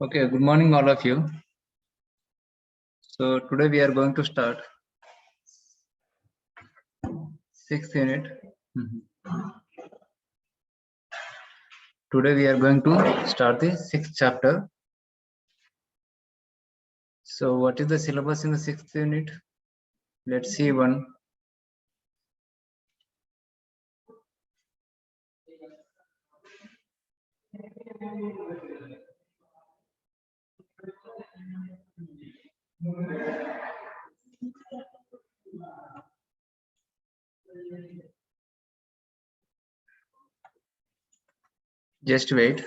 Okay, good morning all of you. So today we are going to start 6th unit. Today we are going to start the 6th chapter. So what is the syllabus in the 6th unit? Let's see one. Just wait.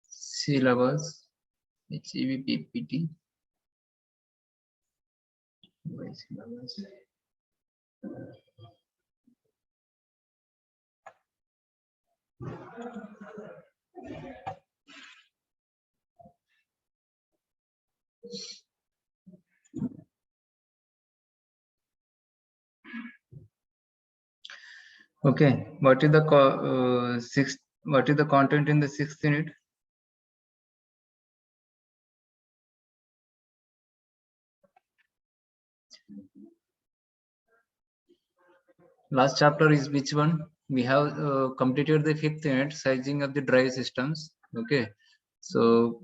Syllabus HEVPPT. Syllabus. Okay, what is the sixth? What is the content in the 6th unit? Last chapter is which one? We have completed the 5th unit, sizing of the drive systems. Okay, so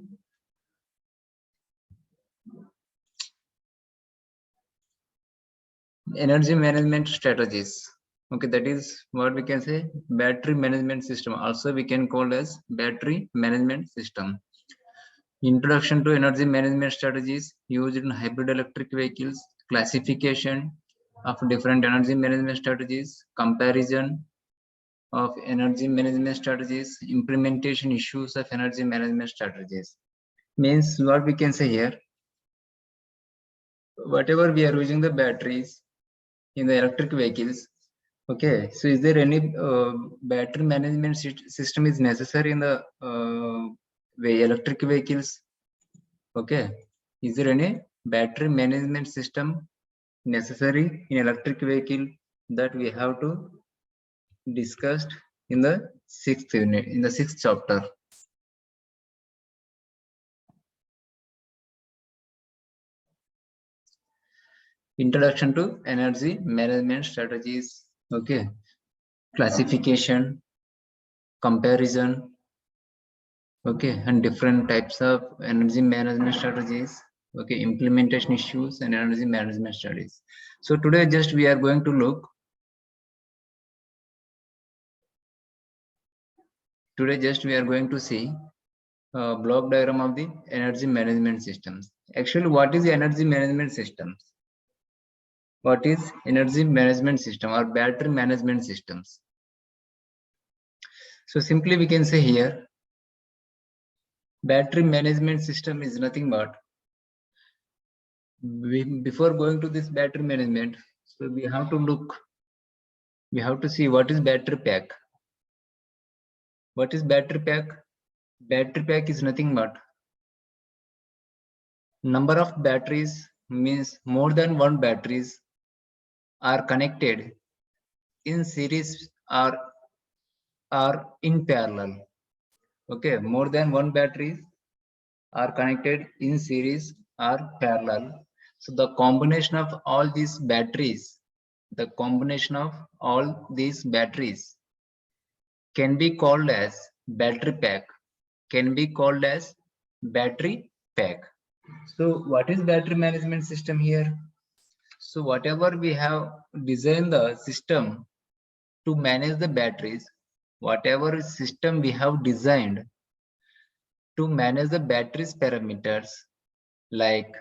energy management strategies. Okay, that is what we can say battery management system. Also, we can call as battery management system. Introduction to energy management strategies used in hybrid electric vehicles, classification of different energy management strategies, comparison of energy management strategies, implementation issues of energy management strategies. Means what we can say here, whatever we are using the batteries in the electric vehicles. Okay, so is there any battery management system is necessary in the electric vehicles? Okay, is there any battery management system necessary in electric vehicle that we have to discussed in the 6th unit, in the 6th chapter? Introduction to energy management strategies. Okay, classification, comparison. Okay, and different types of energy management strategies. Okay, implementation issues and energy management studies. So today just we are going to look. Today just we are going to see a block diagram of the energy management systems. Actually, what is the energy management systems? What is energy management system or battery management systems? So simply we can say here, battery management system is nothing but before going to this battery management, so we have to see what is battery pack. What is battery pack? Battery pack is nothing but number of batteries, means more than one batteries are connected in series or in parallel. Okay, more than one batteries are connected in series or parallel. So the combination of all these batteries, can be called as battery pack, So what is battery management system here? So whatever we have designed the system to manage the batteries, whatever system we have designed to manage the batteries parameters, like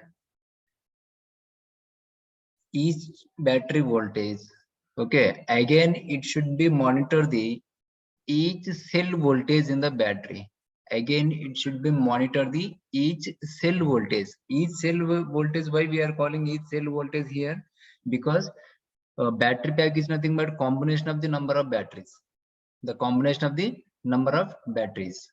each battery voltage. Okay, again it should be monitor the each cell voltage in the battery. Again it should be monitor the each cell voltage. Why we are calling each cell voltage here? Because battery pack is nothing but combination of the number of batteries. The combination of the number of batteries.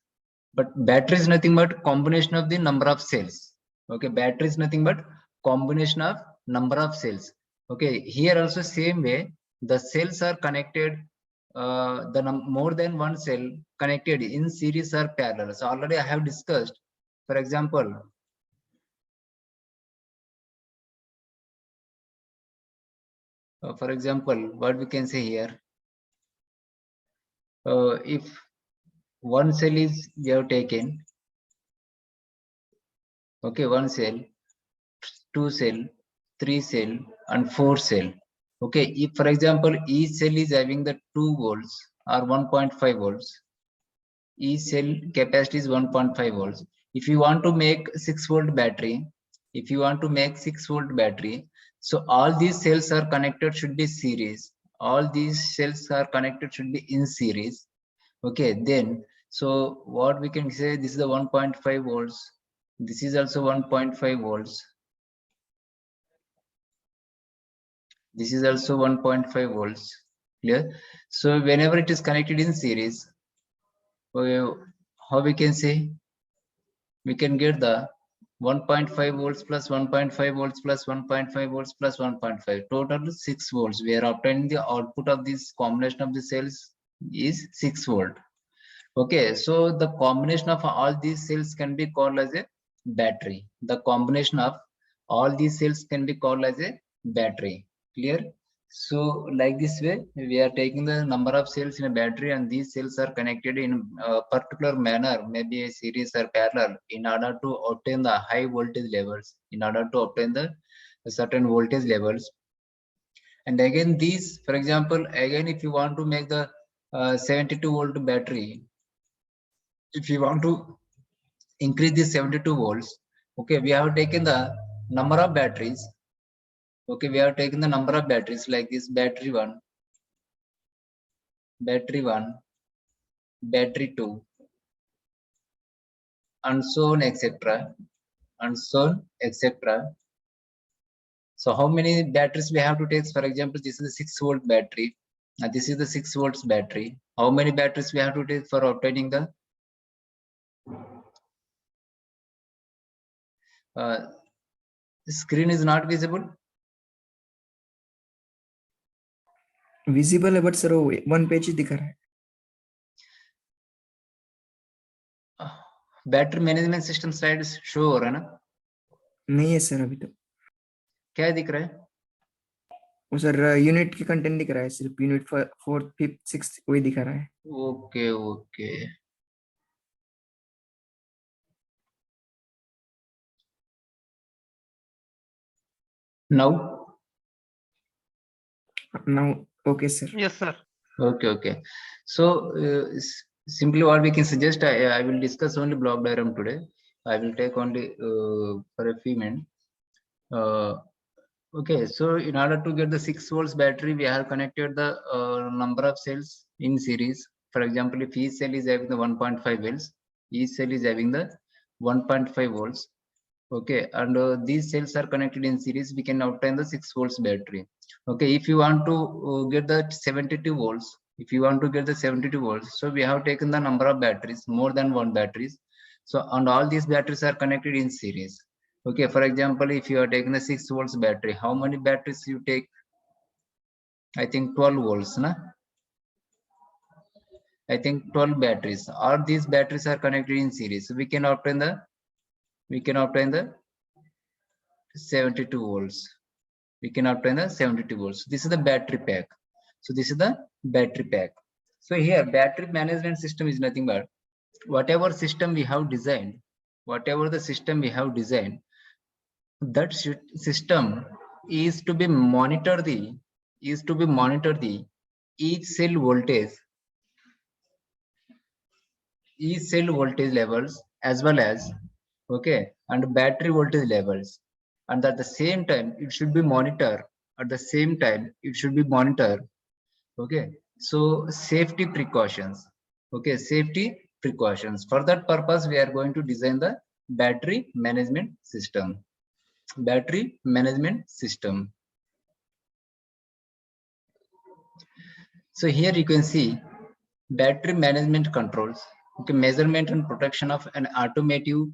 But battery is nothing but combination of the number of cells. Okay, battery is nothing but combination of number of cells. Okay, here also same way, the cells are connected, more than one cell connected in series or parallel. So already I have discussed. For example, what we can say here, if one cell is we have taken, okay, one cell, two cell, three cell, and four cell. Okay, if for example each cell is having the 2 volts or 1.5 volts, each cell capacity is 1.5 volts. If you want to make 6-volt battery, so all these cells are connected should be series. All these cells are connected should be in series. Okay, then so what we can say, this is the 1.5 volts. This is also 1.5 volts. This is also 1.5 volts. Clear? So whenever it is connected in series, how we can say, we can get the 1.5 volts plus 1.5 volts plus 1.5 volts plus 1.5, total 6 volts. We are obtaining the output of this combination of the cells is 6 volt. Okay, so the combination of all these cells can be called as a battery. The combination of all these cells can be called as a battery. Clear? So like this way, we are taking the number of cells in a battery, and these cells are connected in a particular manner, maybe a series or parallel, in order to obtain the high voltage levels, in order to obtain the certain voltage levels. And again, these, for example, again, if you want to make the 72 volt battery, if you want to increase this 72 volts, okay, we have taken the number of batteries. Okay, we have taken the number of batteries like this: battery 1, battery 2, and so on, etc. So how many batteries we have to take? For example, this is a 6-volt battery. This is the 6 volts battery. How many batteries we have to take for obtaining the screen is not visible? Visible है but sir वो one page ही दिखा रहा है. Battery management system slide show हो रहा है ना? नहीं है सर अभी तो. क्या दिख रहा है? वो सर यूनिट की कंटेंट दिख रहा है, सिर्फ यूनिट 4th 5th 6th वही दिखा रहा है. Okay okay, now okay sir. Yes sir. Okay, so simply what we can suggest, I will discuss only block diagram today. I will take only for a few minutes. Okay, so in order to get the 6 volts battery, we have connected the number of cells in series. For example, if each cell is having the 1.5 volts, each cell is having the 1.5 volts. Okay, and these cells are connected in series. We can obtain the 6 volts battery. Okay, if you want to get the 72 volts, if you want to get the 72 volts, so we have taken the number of batteries, more than one batteries. So, and all these batteries are connected in series. Okay, for example, if you are taking the 6 volts battery, how many batteries you take? I think 12 volts, na? I think 12 batteries. All these batteries are connected in series. So we can obtain the 72 volts. We can obtain the 72 volts. This is the battery pack. So this is the battery pack. So here battery management system is nothing but whatever system we have designed, that system is to be monitor the each cell voltage levels as well as, okay, and battery voltage levels, and at the same time it should be monitor okay. So safety precautions, for that purpose we are going to design the battery management system. So here you can see battery management controls, okay, measurement and protection of an automotive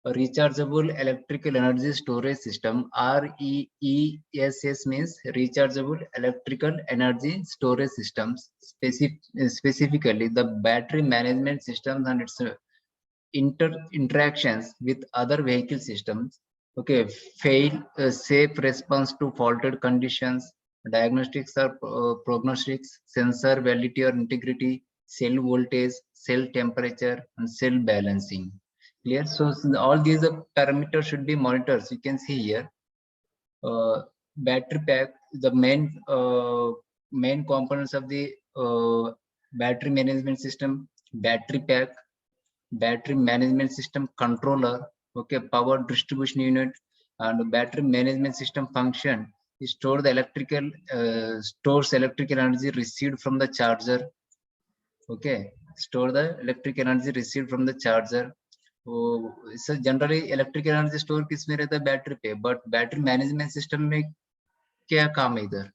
rechargeable electrical energy storage system. REESS means rechargeable electrical energy storage systems. Specifically the battery management systems and its interactions with other vehicle systems. Okay, safe response to faulted conditions, diagnostics or prognostics, sensor validity or integrity, cell voltage, cell temperature, and cell balancing. Clear? So all these parameters should be monitored. You can see here, battery pack, the main components of the battery management system: battery pack, battery management system controller, okay, power distribution unit, and battery management system function is stores electrical energy received from the charger. Okay, store the electric energy received from the charger. So generally electric energy store किसमें रहता है? Battery पे. But battery management system में क्या काम है इधर?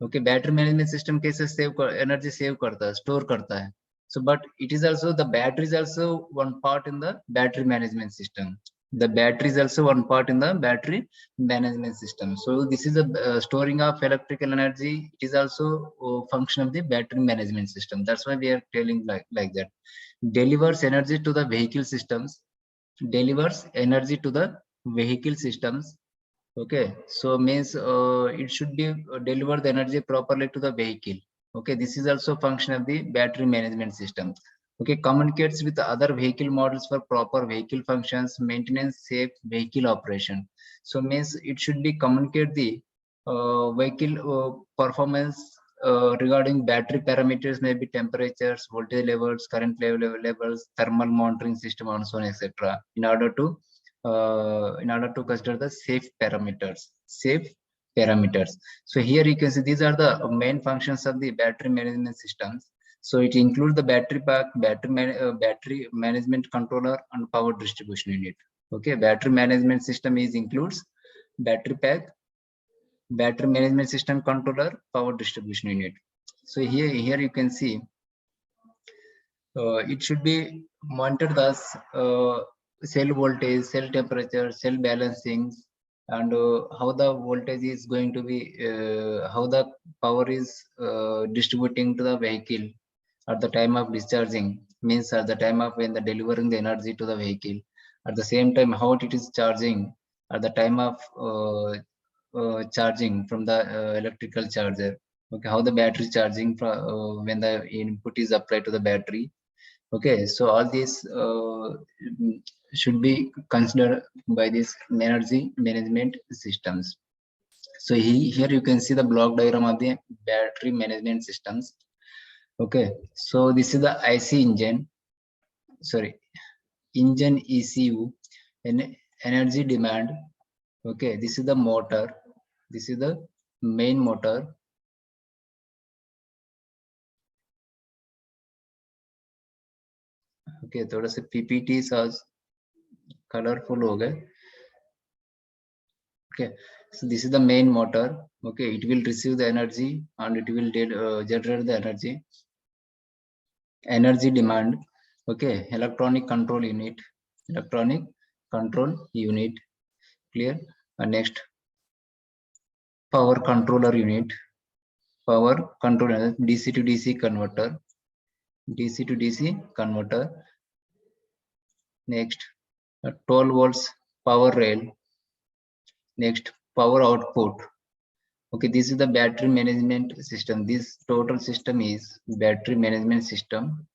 Okay, battery management system कैसे एनर्जी सेव करता है, स्टोर करता है? So but it is also, the battery is also one part in the battery management system. The battery is also one part in the battery management system. So this is a storing of electrical energy. It is also a function of the battery management system. That's why we are telling like that. Delivers energy to the vehicle systems. Okay, so means it should be deliver the energy properly to the vehicle. Okay, this is also function of the battery management system. Okay, communicates with other vehicle models for proper vehicle functions, maintenance, safe vehicle operation. So means it should be communicate the vehicle performance regarding battery parameters, maybe temperatures, voltage levels, current levels, thermal monitoring system, and so on, etc. In order to consider the safe parameters. So here you can see these are the main functions of the battery management systems. So it includes the battery pack, battery management controller, and power distribution unit. Okay, battery management system includes battery pack, battery management system controller, power distribution unit. So here you can see it should be monitored as cell voltage, cell temperature, cell balancing, and how the voltage is going to be, how the power is distributing to the vehicle at the time of discharging, means at the time of when the delivering the energy to the vehicle. At the same time, how it is charging at the time of charging from the electrical charger. Okay, how the battery charging when the input is applied to the battery. Okay, so all these should be considered by this energy management systems. So here you can see the block diagram of the battery management systems. Okay, so this is the engine ECU, and energy demand. Okay, this is the motor. This is the main motor. Okay, थोड़ा सा PPT colourful हो गए. Okay, so this is the main motor. Okay, it will receive the energy and it will generate the energy demand. Okay, electronic control unit, electronic control unit. Clear. Next, power controller unit, power controller, DC to DC converter, DC to DC converter. Next, 12 volts power rail. Next, power output. Okay, this is the battery management system. This total system is battery management system.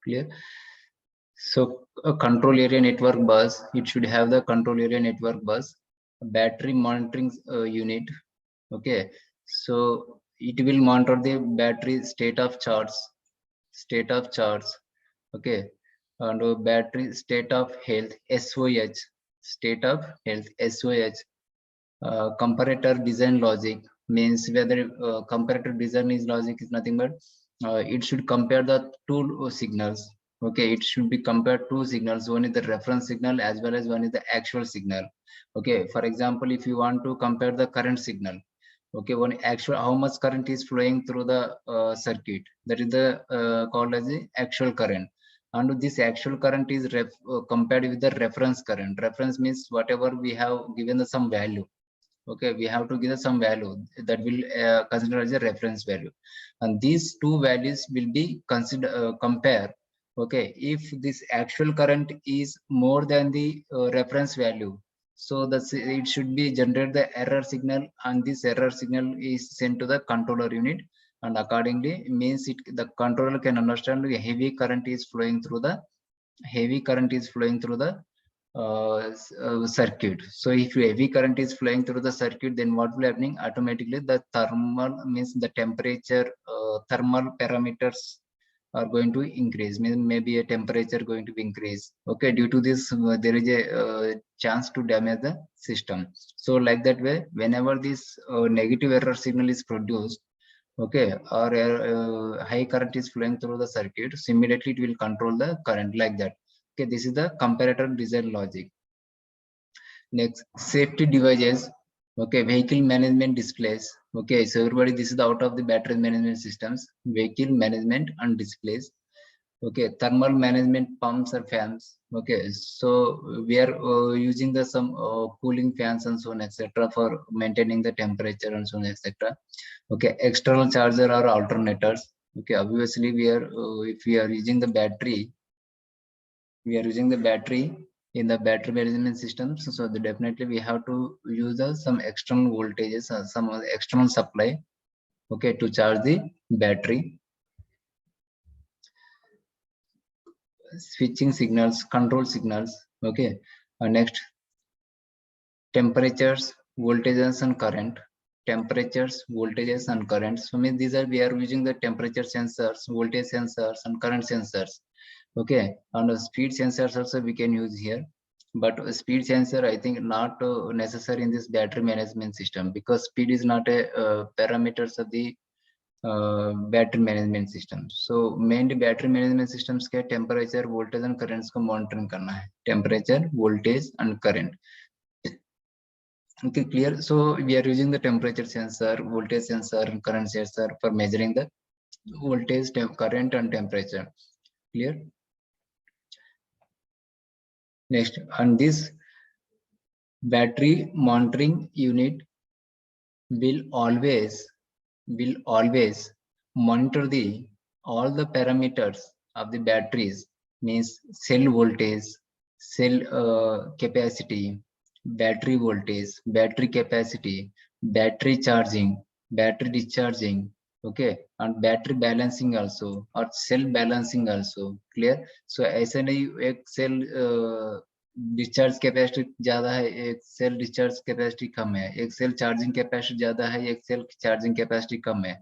Clear. So a control area network bus, it should have the control area network bus, battery monitoring unit. Okay, so it will monitor the battery state of charge, okay, and battery state of health, SOH, state of health, SOH. Comparator design logic means whether comparator design is logic is nothing but it should compare the two signals. Okay, it should be compared two signals. One is the reference signal as well as one is the actual signal. Okay, for example, if you want to compare the current signal, okay, one actual how much current is flowing through the circuit, that is the called as the actual current. And this actual current is compared with the reference current. Reference means whatever we have given the some value. Okay, we have to give some value that will consider as a reference value, and these two values will be consider compare. Okay, if this actual current is more than the reference value, so it should be generate the error signal, and this error signal is sent to the controller unit, and accordingly means it the controller can understand the heavy current is flowing through the circuit. So if heavy current is flowing through the circuit, then what will happening? Automatically the thermal means the temperature, thermal parameters are going to increase. Maybe a temperature going to be increased. Okay, due to this there is a chance to damage the system. So like that way, whenever this negative error signal is produced, okay, or high current is flowing through the circuit, so immediately it will control the current like that. Okay, this is the comparator design logic. Next, safety devices. Okay, vehicle management displays. Okay, so everybody, this is the out of the battery management systems, vehicle management and displays. Okay, thermal management pumps or fans. Okay, so we are using the some cooling fans and so on, etc., for maintaining the temperature and so on, etc. Okay, external charger or alternators. Okay, obviously we are if we are using the battery, in the battery management system. So definitely we have to use some external voltages or some external supply. Okay, to charge the battery. Switching signals, control signals. Okay, next, temperatures, voltages and current. Temperatures, voltages and currents. So means these are we are using the temperature sensors, voltage sensors and current sensors. Okay, and the speed sensors also we can use here, but speed sensor I think not necessary in this battery management system, because speed is not a parameters of the battery management system. So mainly battery management systems के temperature, voltage and currents को monitoring करना है. Temperature, voltage and current. Okay, clear. So we are using the temperature sensor, voltage sensor and current sensor for measuring the voltage, current and temperature. Clear. Next, and this battery monitoring unit will always monitor the all the parameters of the batteries, means cell voltage, cell capacity, battery voltage, battery capacity, battery charging, battery discharging. Okay, and battery balancing also, or cell balancing also. Clear. So ऐसे नहीं एक cell discharge capacity ज्यादा है, एक cell discharge capacity कम है, एक cell charging capacity ज्यादा है, एक सेल चार्जिंग कैपेसिटी कम है.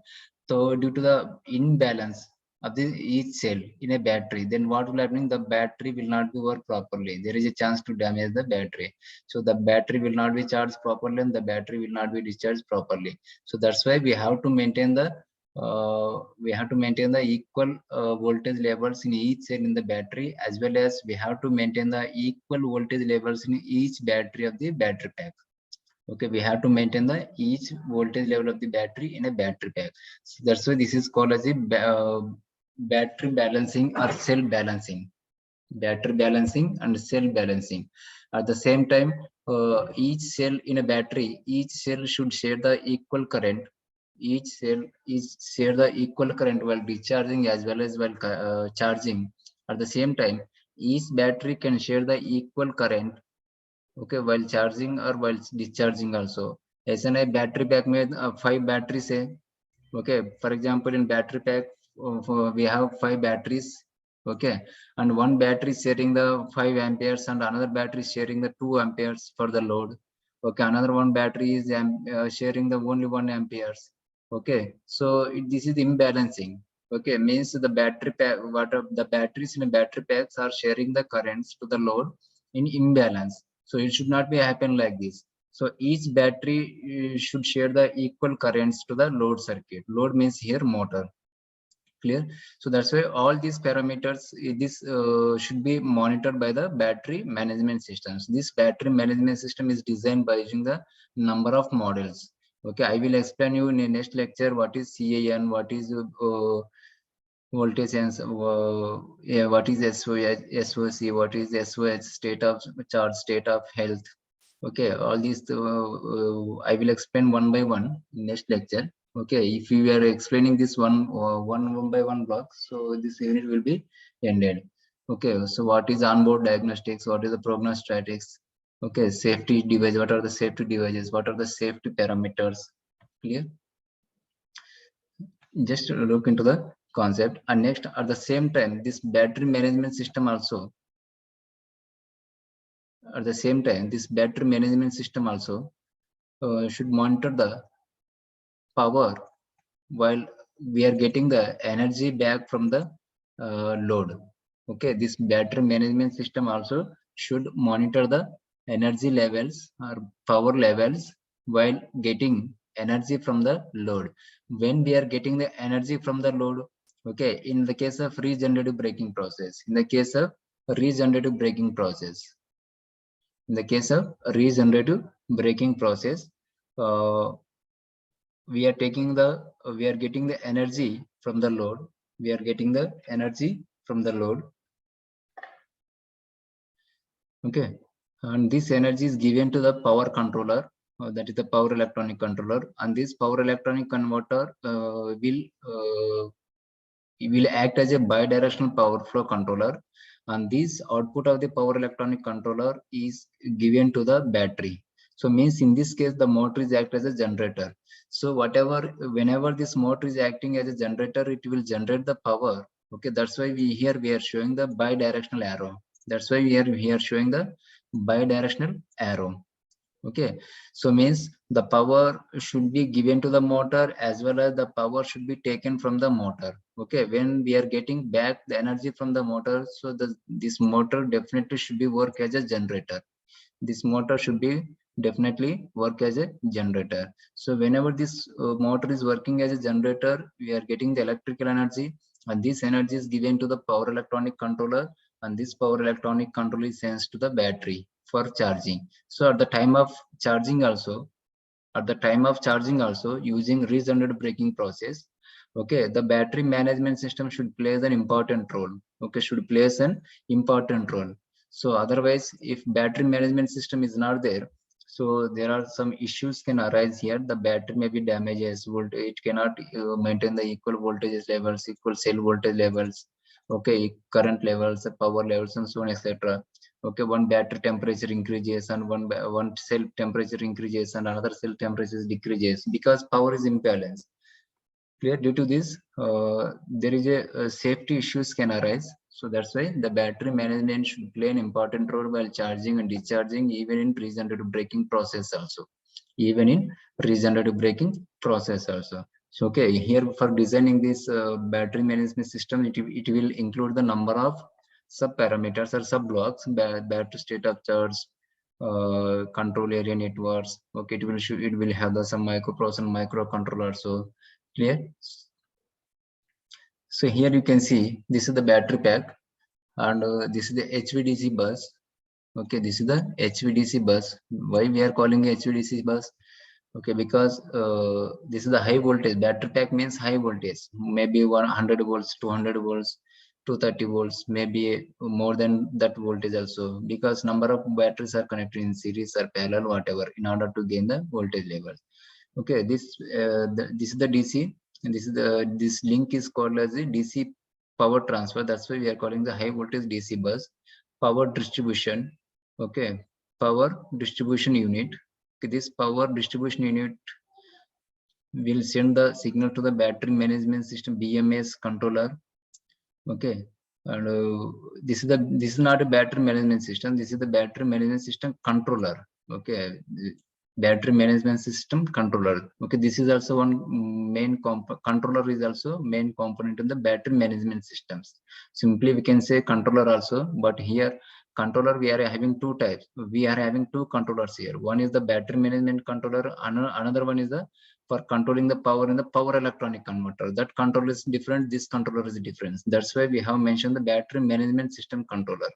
तो due to the imbalance of the each cell in a battery, then what will happen? The battery will not be work properly. There is a chance to damage the battery. So the battery will not be charged properly and the battery will not be discharged properly. So that's why we have to maintain the we have to maintain the equal voltage levels in each cell in the battery, as well as we have to maintain the equal voltage levels in each battery of the battery pack. Okay, we have to maintain the each voltage level of the battery in a battery pack. So that's why this is called as a battery balancing or cell balancing. Battery balancing and cell balancing. At the same time, each cell in a battery, each cell should share the equal current. Each cell is share the equal current while discharging as well as while charging. At the same time, each battery can share the equal current, okay, while charging or while discharging also. ऐसा नहीं battery pack में 5 batteries है. Okay, for example, in battery pack we have 5 batteries. Okay, and one battery is sharing the 5 amperes and another battery is sharing the 2 amperes for the load. Okay, another one battery is sharing the only 1 amperes. Okay, so this is imbalancing. Okay, means the battery pack, the batteries in a battery packs are sharing the currents to the load in imbalance. So it should not be happen like this. So each battery should share the equal currents to the load circuit. Load means here motor. Clear? So that's why all these parameters, this should be monitored by the battery management systems. This battery management system is designed by using the number of models. Okay, I will explain you in the next lecture what is CAN, what is voltage and yeah, what is SOC, what is SOH, state of charge, state of health. Okay, all these I will explain one by one in next lecture. Okay, if you are explaining this one by one block, so this unit will be ended. Okay, so what is onboard diagnostics, what is the prognostics? Okay, safety device, what are the safety devices, what are the safety parameters? Clear? Just look into the concept. And next, at the same time, this battery management system also, at the same time, this battery management system also should monitor the power while we are getting the energy back from the load. Okay, this battery management system also should monitor the energy levels or power levels while getting energy from the load. When we are getting the energy from the load, okay, in the case of regenerative braking process, in the case of regenerative braking process, in the case of regenerative braking process, we are getting the energy from the load. We are getting the energy from the load. Okay, and this energy is given to the power controller, that is the power electronic controller, and this power electronic converter will act as a bidirectional power flow controller, and this output of the power electronic controller is given to the battery. So means in this case the motor is act as a generator. So whenever this motor is acting as a generator, it will generate the power. Okay, that's why we are showing the bidirectional arrow. That's why we are here showing the bidirectional arrow. Okay, so means the power should be given to the motor as well as the power should be taken from the motor. Okay, when we are getting back the energy from the motor, so this motor definitely should be work as a generator. This motor should be definitely work as a generator. So whenever this motor is working as a generator, we are getting the electrical energy, and this energy is given to the power electronic controller, and this power electronic controller is sent to the battery for charging. So at the time of charging also, using regenerative braking process, okay, the battery management system should play an important role. Okay, should play an important role. So otherwise, if battery management system is not there, so there are some issues can arise here. The battery may be damages, it cannot maintain the equal voltage levels, equal cell voltage levels, okay, current levels, power levels, and so on, etc. Okay, one battery temperature increases and one cell temperature increases and another cell temperature decreases because power is imbalanced. Clear? Due to this, there is a safety issues can arise. So that's why the battery management should play an important role while charging and discharging, even in regenerative braking process also. Even in regenerative braking process also. So okay, here for designing this battery management system, it will include the number of sub parameters or sub blocks, battery state of charge, control area networks. Okay, it will have some microprocessor, microcontroller. So clear? So here you can see this is the battery pack, and this is the HVDC bus. Okay, this is the HVDC bus. Why we are calling it HVDC bus? Okay, because this is the high voltage. Battery pack means high voltage, maybe 100 volts, 200 volts, 230 volts, maybe more than that voltage also, because number of batteries are connected in series or parallel, whatever, in order to gain the voltage level. Okay, this is the DC, and this link is called as the DC power transfer. That's why we are calling the high voltage DC bus. Power distribution. Okay, power distribution unit. Okay, this power distribution unit will send the signal to the battery management system, BMS controller. Okay, and this is not a battery management system. This is the battery management system controller. Okay, battery management system controller. Okay, this is also one main controller is also main component in the battery management systems. Simply we can say controller also, but here controller we are having two types. We are having two controllers here. One is the battery management controller, another one is the for controlling the power in the power electronic converter. That controller is different, this controller is different. That's why we have mentioned the battery management system controller.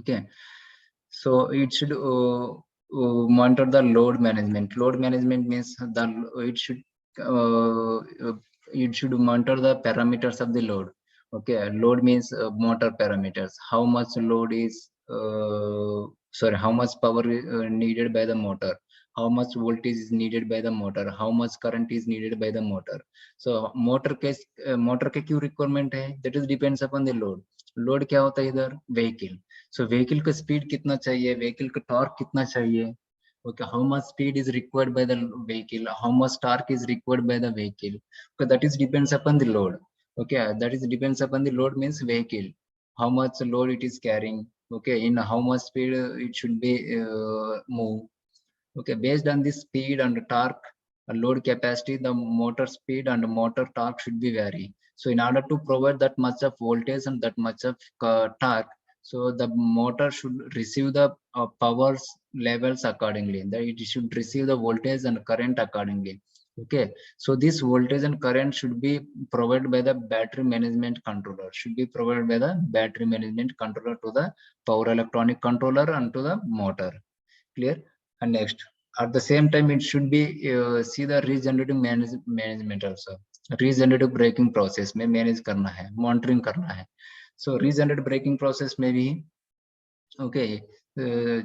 Okay, so it should monitor the load management. Load management means the uh, uh, it should monitor the parameters of the load. Okay, load means motor parameters. How much load is sorry, how much power needed by the motor, how much voltage is needed by the motor, how much current is needed by the motor. So motor के क्यों requirement है, that is depends upon the load. Load क्या होता है इधर, vehicle. सो vehicle का speed कितना चाहिए, व्हीकल का टॉर्क कितना चाहिए. Okay, how much speed is required by the vehicle, how much torque is required by the vehicle. Okay, that is depends upon the load. Okay, that is depends upon the load means vehicle, how much load it is carrying. Okay, in how much speed it should be move. Okay, based on this speed and torque, load capacity, the motor speed and motor torque should be vary. So in order to provide that much of voltage and that much of torque, so the motor should receive the powers levels accordingly. That it should receive the voltage and current accordingly. Okay, so this voltage and current should be provided by the battery management controller. Should be provided by the battery management controller to the power electronic controller and to the motor. Clear? And next, at the same time, it should be see the regenerative management also. Regenerative braking process में manage करना है, monitoring करना है. So regenerative braking process may be okay.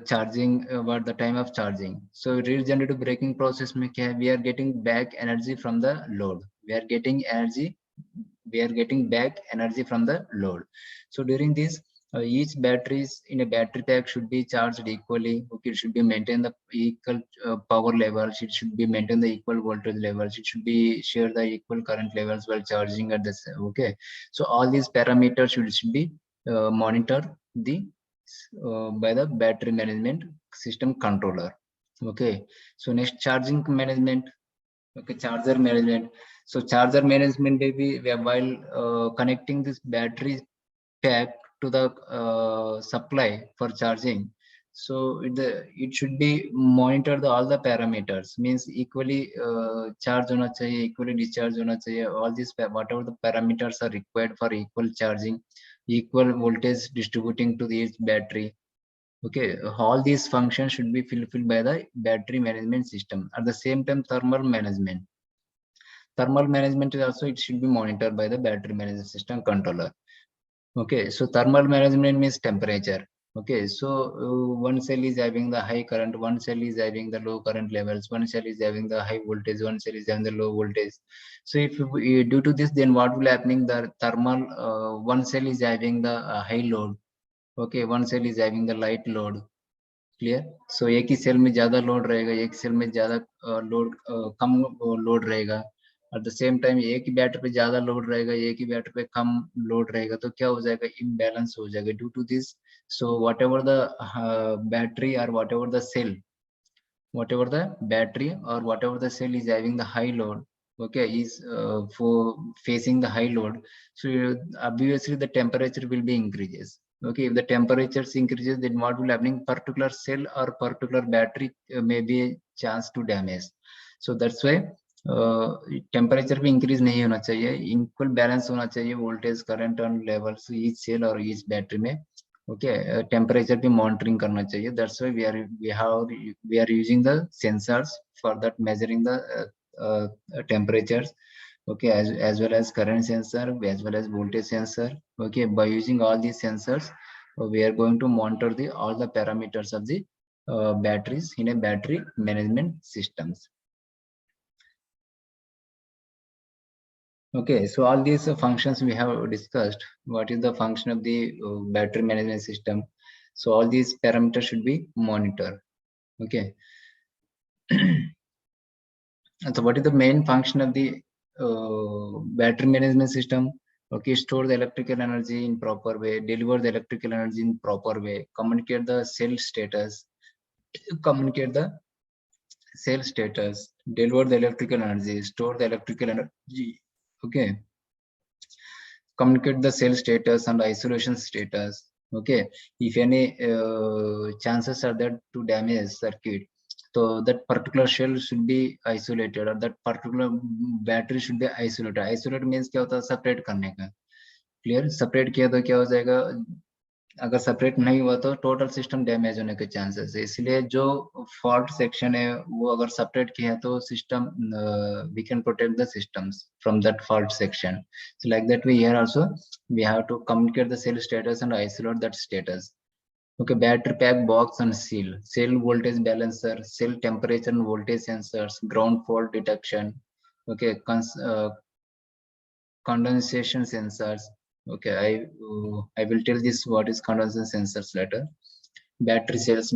Charging about the time of charging. So regenerative braking process में क्या है? We are getting back energy from the load. We are getting energy. We are getting back energy from the load. So during this, each batteries in a battery pack should be charged equally. Okay, it should be maintain the equal power levels. It should be maintain the equal voltage levels. It should be share the equal current levels while charging at this. Okay, so all these parameters should be monitored by the battery management system controller. Okay, so next, charging management. Okay, charger management. So charger management maybe while connecting this battery pack to the supply for charging. So it should be monitor all the parameters, means equally charge hona chahiye, equally discharge hona chahiye. All these whatever the parameters are required for equal charging, equal voltage distributing to each battery. Okay, all these functions should be fulfilled by the battery management system. At the same time, thermal management. Thermal management is also, it should be monitored by the battery management system controller. Okay, so thermal management means temperature. Okay, so one cell is having the high current, one cell is having the low current levels, one cell is having the high voltage, one cell is having the low voltage. So if due to this, then what will happening, the thermal one cell is having the high load. Okay, one cell is having the light load. Clear. So एक ही cell में ज्यादा load रहेगा, एक cell में ज्यादा load कम load रहेगा. At the same time एक ही बैटरी पे ज्यादा लोड रहेगा, एक ही बैटरी पे कम लोड रहेगा, तो क्या हो जाएगा, इम्बैलेंस हो जाएगा due to this. So whatever the battery और whatever the cell, whatever the battery or whatever the cell is having the high load, okay, is for facing the high load. So obviously the temperature will be increases. Okay, if the temperatures increases, then what will happening, particular cell or particular battery may be a chance to damage. So that's why temperature भी increase नहीं होना चाहिए, equal balance होना चाहिए voltage current and levels each cell और each battery में. Okay, temperature भी monitoring करना चाहिए. That's why we are using the sensors for that measuring the temperatures. Okay, as well as current sensor, as well as voltage sensor. Okay, by using all these sensors, we are going to monitor the all the parameters of the batteries in a battery management systems. Okay, so all these functions we have discussed. What is the function of the battery management system? So all these parameters should be monitored. Okay. So what is the main function of the battery management system? Okay, store the electrical energy in proper way, deliver the electrical energy in proper way, communicate the cell status, deliver the electrical energy, store the electrical energy. Okay, communicate the cell status and isolation status. Okay, if any chances are there to damage circuit, so that particular cell should be isolated, or that particular battery should be isolated. Isolate means क्या होता है, separate करने का. Clear? Separate किया तो क्या हो जाएगा, अगर सेपरेट नहीं हुआ तो टोटल सिस्टम डैमेज होने के चांसेस है. इसलिए जो फॉल्ट सेक्शन है वो अगर सेपरेट किया तो system, we can protect the systems from that fault section. So like that way here also we have to communicate the cell status and isolate that status. Okay, battery pack box and seal, cell voltage balancer, cell temperature and voltage sensors, ground fault detection. Okay, condensation sensors. Okay, I will tell this what is condensation sensors later. Battery cells.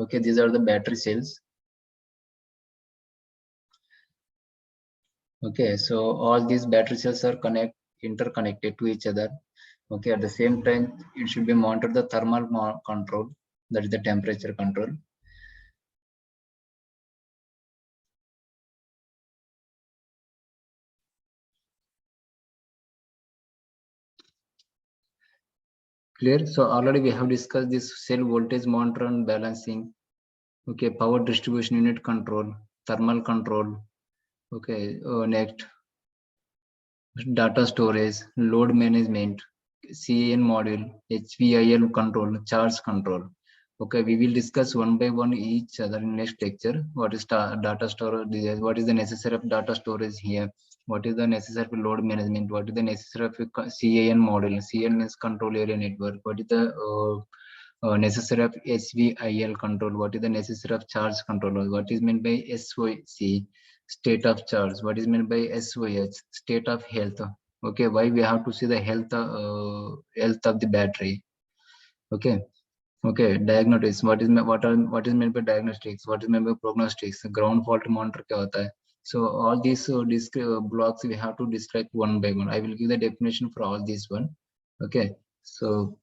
Okay, these are the battery cells. Okay, so all these battery cells are interconnected to each other. Okay, at the same time it should be monitored the thermal control, that is the temperature control. Clear? So already we have discussed this cell voltage monitor and balancing. Okay, power distribution unit control, thermal control. Okay, next data storage, load management, CAN module, HVIL control, charge control. Okay, we will discuss one by one each other in next lecture. What is data storage? What is the necessary of data storage here? What is the necessary for load management? What is the necessary of CAN module? CAN is control area network. What is the necessary of HVIL control? What is the necessary of charge control? What is meant by SOC? State of charge. What is meant by SOH? State of health. Okay, why we have to see the health of the battery? Okay. Okay, diagnostics. What is meant by diagnostics? What is meant by prognostics? Ground fault monitor क्या होता है? So all these blocks we have to describe one by one. I will give the definition for all these one. Okay, so